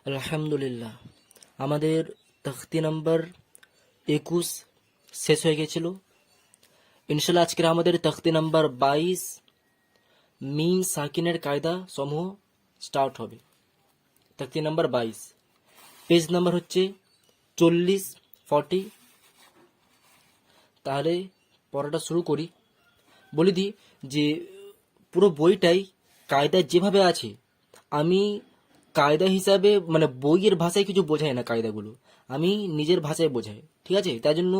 আলহামদুলিল্লাহ, আমাদের তখতি নাম্বার 21 শেষ হয়ে গেছিল। ইনশাল্লাহ আজকের আমাদের তখতি নাম্বার 22 মিম সাকিনের কায়দা সমূহ স্টার্ট হবে। তখতি নাম্বার 22, পেজ নাম্বার হচ্ছে 40। তাহলে পড়াটা শুরু করি। বলে দিই যে পুরো বইটাই কায়দা যেভাবে আছে, আমি কায়দা হিসাবে মানে বইয়ের ভাষায় কিছু বোঝাই না, কায়দাগুলো আমি নিজের ভাষায় বোঝাই। ঠিক আছে, তাই জন্য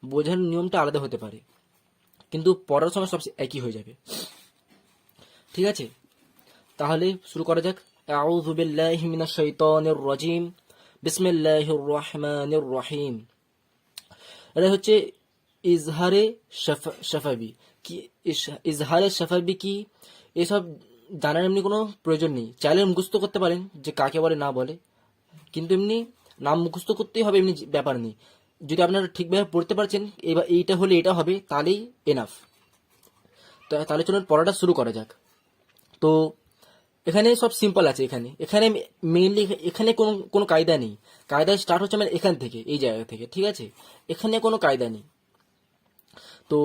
বোঝানোর নিয়মটা আলাদা হতে পারে, কিন্তু পড়ার সময় সব একই হয়ে যাবে। ঠিক আছে, তাহলে শুরু করা যাক। আউযু বিল্লাহি মিনাশ শাইতানির রাজিম, বিসমিল্লাহির রহমানির রহিম। এটা হচ্ছে ইজহারে শাফাবি কি, ইজহারে শাফাবি কি এসব জানার এমনি কোনো প্রয়োজন নেই। চাইলে মুখস্থ করতে পারেন যে কাকে বলে না বলে, কিন্তু এমনি নাম মুখস্থ করতেই হবে এমনি ব্যাপার নেই। যদি আপনারা ঠিকভাবে পড়তে পারছেন, এবার এইটা হলে এটা হবে, তাহলেই এনাফ। তাহলে চলুন পড়াটা শুরু করা যাক। তো এখানে সব সিম্পল আছে। এখানে এখানে মেইনলি এখানে কোনো কোনো কায়দা নেই। কায়দা স্টার্ট হচ্ছে আমার এখান থেকে, এই জায়গা থেকে। ঠিক আছে, এখানে কোনো কায়দা নেই। তো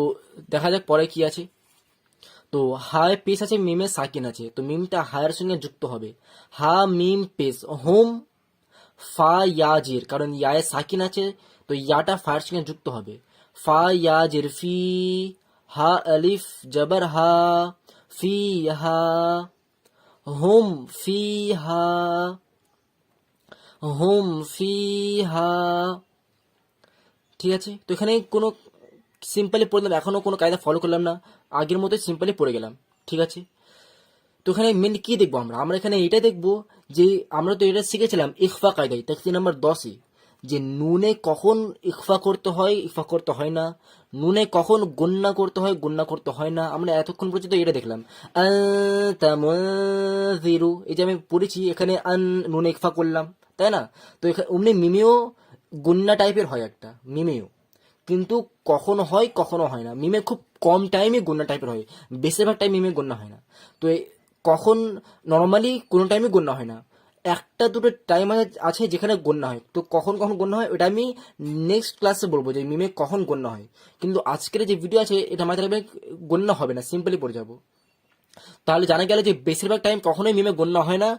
দেখা যাক পরে কি আছে। তো হায় পেশ আছে, মিমে সাকিন আছে, তো মিমটা হায়ের সঙ্গে যুক্ত হবে। হা মিম পেশ হোম ফা ইয়াজির, কারণ ইয়ায় সাকিন আছে, তো ইয়াটা ফায়ের সঙ্গে যুক্ত হবে। ফা ইয়াজির ফি, হা আলিফ জবর হা, ফি হা, হুম ফি হা, হুম ফি হা। ঠিক আছে, তো এখানে কোনো সিম্পলি পড়লাম, এখনো কোনো কায়দা ফলো করলাম না, আগের মতোই সিম্পলি পড়ে গেলাম। ঠিক আছে, তো এখানে মেন কি দেখবো আমরা? আমরা এখানে এটা দেখবো যে আমরা তো এটা শিখেছিলাম ইখফা কায়দায় তখতি নাম্বার 10-এ, যে নুনে কখন ইখফা করতে হয়, ইখফা করতে হয় না, নুনে কখন গুন্না করতে হয়, গুন্না করতে হয় না। আমরা এতক্ষণ পর্যন্ত এটা দেখলাম। আনতামুনযিরু, এই যে আমি পড়েছি, এখানে আন নুনে ইখফা করলাম, তাই না? তো এখানে অমনি মিমেও গুন্না টাইপের হয় একটা, মিমেও কিন্তু কখনো হয় কখনো হয় না। মিমে খুব কম টাইমে গণ্যা টাইপের হয়, বেশিরভাগ টাইম মিমে গণ্যা হয় না। তো কখন নর্মালি কোনো টাইমে গণ্যা হয় না, একটা দুটো টাইম আছে যেখানে গণ্যা হয়। তো কখন কখন গণ্যা হয় ওটা আমি নেক্সট ক্লাসে বলবো যে মিমে কখন গণ্যা হয়। কিন্তু আজকের যে ভিডিও আছে এটা মাথায় রাখবে, গণ্যা হবে না, সিম্পলি পড়ে যাবো। তাহলে জানা গেল যে বেশিরভাগ টাইম কখনোই মিমে গণ্যা হয় না,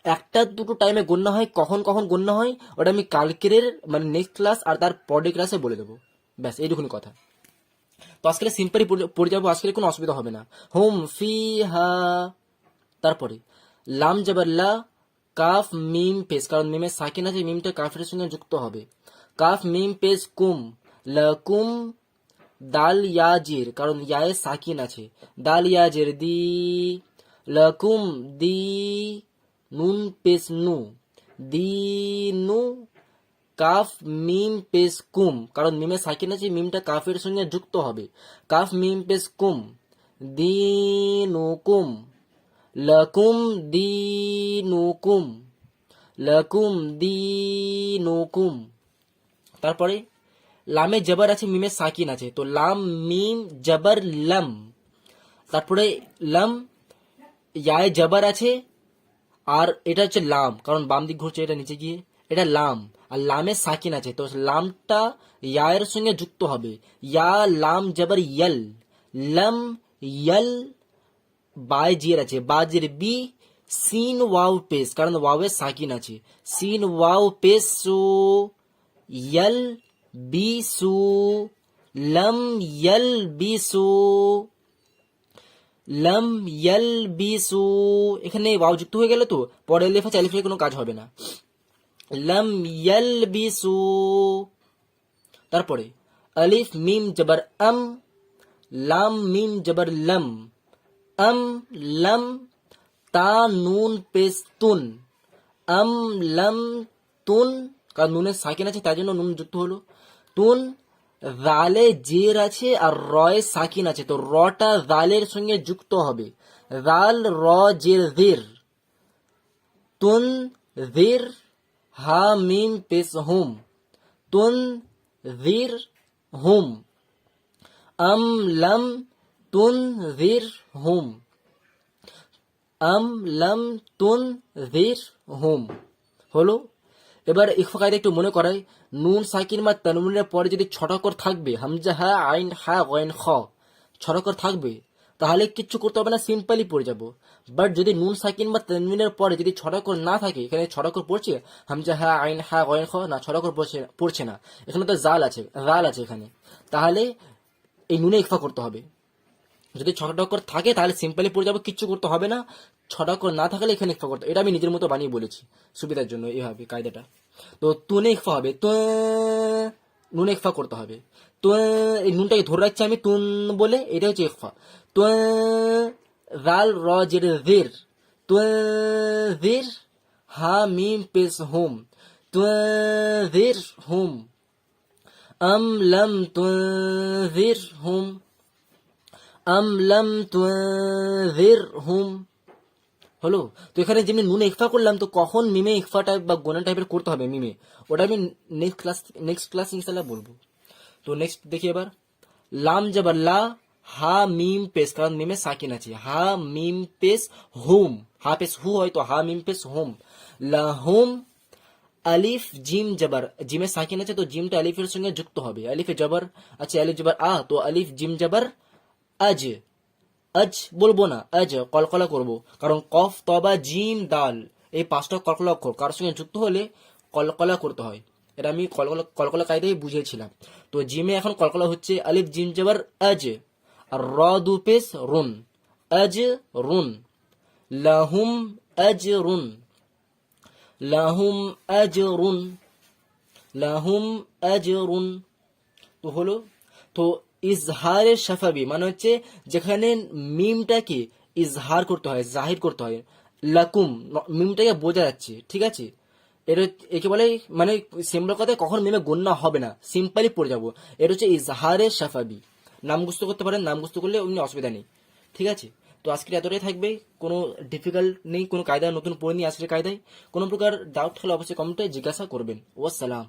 একটা দুটো টাইমে গণ্যা হয়। কখন কখন গণ্যা হয় ওটা আমি কালকের মানে নেক্সট ক্লাস আর তার পরের ক্লাসে বলে দেবো। ব্যাস এইটুকুনি কথা। তো আজকে সিম্পলি পড়ে যাবো, আজকে কোনো অসুবিধা হবে না। হুম ফি হা, তারপরে লাম জবর লা, কাফ মিম পেশ, কারণ মিমে সাকিন আছে, মিমটা কাফের সঙ্গে যুক্ত হবে। কাফ মিম পেশ কুম, লাকুম, দাল ইয়াজির, কারণ ইয়ায়ে সাকিন আছে, দাল ইয়াজির দি, লাকুম দি, নুন পেশ নু, দি নু, কাফ মিম পেশ কুম, কারণ মিমে সাকিন আছে, মিমটা কাফের সঙ্গে যুক্ত হবে। কাফ মিম পেশ কুম, দিনুকুম, লাকুম দিনুকুম, লাকুম দিনুকুম। তারপরে লামে জবর আছে, মিমে সাকিন আছে, তো লাম মিম জবর লম। তারপরে লম, ইয়ায় জবর আছে, আর এটা হচ্ছে লাম, কারণ বাম দিক ঘুরছে এটা নিচে গিয়ে, এটা লাম। আর লামে সাকিন আছে, তো লামটা ইয়ায়ের সঙ্গে যুক্ত হবে। ইয়া লাম জবর ইয়ল, লম ইয়ল, বায় জির আছে, বাজের বি, সিন ওয়াও পেশ, কারণ ওয়াওয়ে সাকিন আছে, সিন ওয়াও পেশ সু, ইয়ল বি সু, লম ইয়ল বি সু, লম ইয়ল বি সু। এখানে ওয়াও যুক্ত হয়ে গেল, তো পরে আলিফ আছে, আলিফের কোনো কাজ হবে না। লম ইয়ল বি সু। তারপরে আলিফ মিম জবর আম, লাম মিম জবর লম, আম লম, তা নুন পেশ তুন, আম লম তুন, কারণ নুনের সাকিন আছে তাই জন্য নুন যুক্ত হলো। তুন, রালে জের আছে আর রয়ে সাকিন আছে, তো রটা রালের সঙ্গে যুক্ত হবে। রাল র জের জের, তুন জের, হা মিম পেশ হুম, তুন জের হুম, আম লম তুন জের হুম, আম লম তুন জের হুম। হলো। এবার ইখফা কায়দা একটু মনে করাই, নুন সাকিন বা তানবিনের পরে যদি ছটা অক্ষর থাকবে, হামজা হা আইন হা গয়েন খ, ছটা অক্ষর থাকবে, তাহলে কিচ্ছু করতে হবে না, সিম্পলি পড়ে যাব। বাট যদি নুন সাকিন বা তানবিনের পরে যদি ছটা অক্ষর না থাকে, এখানে ছটা অক্ষর পড়ছে, হামজা হা আইন হা গয়েন খ, না ছটা অক্ষর পড়ছে না, এখানে তো জাল আছে এখানে, তাহলে এই নুনে ইখফা করতে হবে। যদি ছটা অক্ষর থাকে তাহলে সিম্পলি পড়ে যাবো, কিচ্ছু করতে হবে না। ছটা অক্ষর না থাকলে এখানে ইকফা করতে হবে। এটা আমি নিজের মতো বানিয়ে বলেছি সুবিধার জন্য, এইভাবে কায়দাটা। তো তুনে ইকফা হবে, তো নুনে ইকফা করতে হবে। তো এই নুনটাকে ধরে রাখছি আমি তুন বলে, এটা হচ্ছে ইকফা। তো রাল র জের জের, তো জের হা মিম পেশ হোম, তো জের হোম, আম লাম তুনজির হুম, আম লাম তুনজিরহুম। হলো। তো এখানে যেমনি নুনে ইকফা করলাম, তো কখন মিমে ইকফা টাইপ বা গোনা টাইপের করতে হবে মিমে, ওটা আমি নেক্সট ক্লাস ইনশাল্লাহ বলবো। তো নেক্সট দেখি এবার, লাম জবর লা, হা মিম পেশ, কারণ মিমে সাকিন আছে, হা মিম পেশ হুম, হা পেশ হু হয় তো হা মিম পেশ হুম, লাহুম। আলিফ জিম জবর, জিমে সাকিন আছে তো জিমটা আলিফের সঙ্গে যুক্ত হবে, আলিফে জবর আছে, আলিফ জবর আ, তো আলিফ জিম জবর আজ, আজ বলবো না, আজ কলকলা করব, কারণ কফ তবা জিম দাল এই পাঁচটা কলকলা অক্ষর কার সঙ্গে যুক্ত হলে কলকলা করতে হয়। এটা আমি কলকলা কলকলা কায়দায় বুঝিয়েছিলাম। তো জিমে এখন কলকলা হচ্ছে, আলিফ জিম জবর আজ, আর র দু পেশ রুন, আজ রুন, লাহুম আজ রুন, লাহুম আজ রুন, লাহুম আজ রুন। তো হলো। তো ইজহারের শাফাবি মানে হচ্ছে যেখানে মিমটাকে ইজহার করতে হয়, জাহির করতে হয়, লাকুম মিমটাকে বোঝা যাচ্ছে, ঠিক আছে। এটা একে বলে মানে সিম্পল কথায় কখন মিমে গণ্য হবে না, সিম্পলি পড়ে যাবো, এটা হচ্ছে ইজহারের শাফাবি। নাম মুখস্থ করতে পারেন, নাম মুখস্থ করলে অমনি অসুবিধা নেই, ঠিক আছে। তো আজকের এতটাই থাকবে, কোনো ডিফিকাল্ট নেই, কোনো কায়দা নতুন পড়ে নিয়ে আজকের কায়দায়। কোনো প্রকার ডাউট হলে অবশ্যই কমেন্টে জিজ্ঞাসা করবেন। ওয়াসসালাম।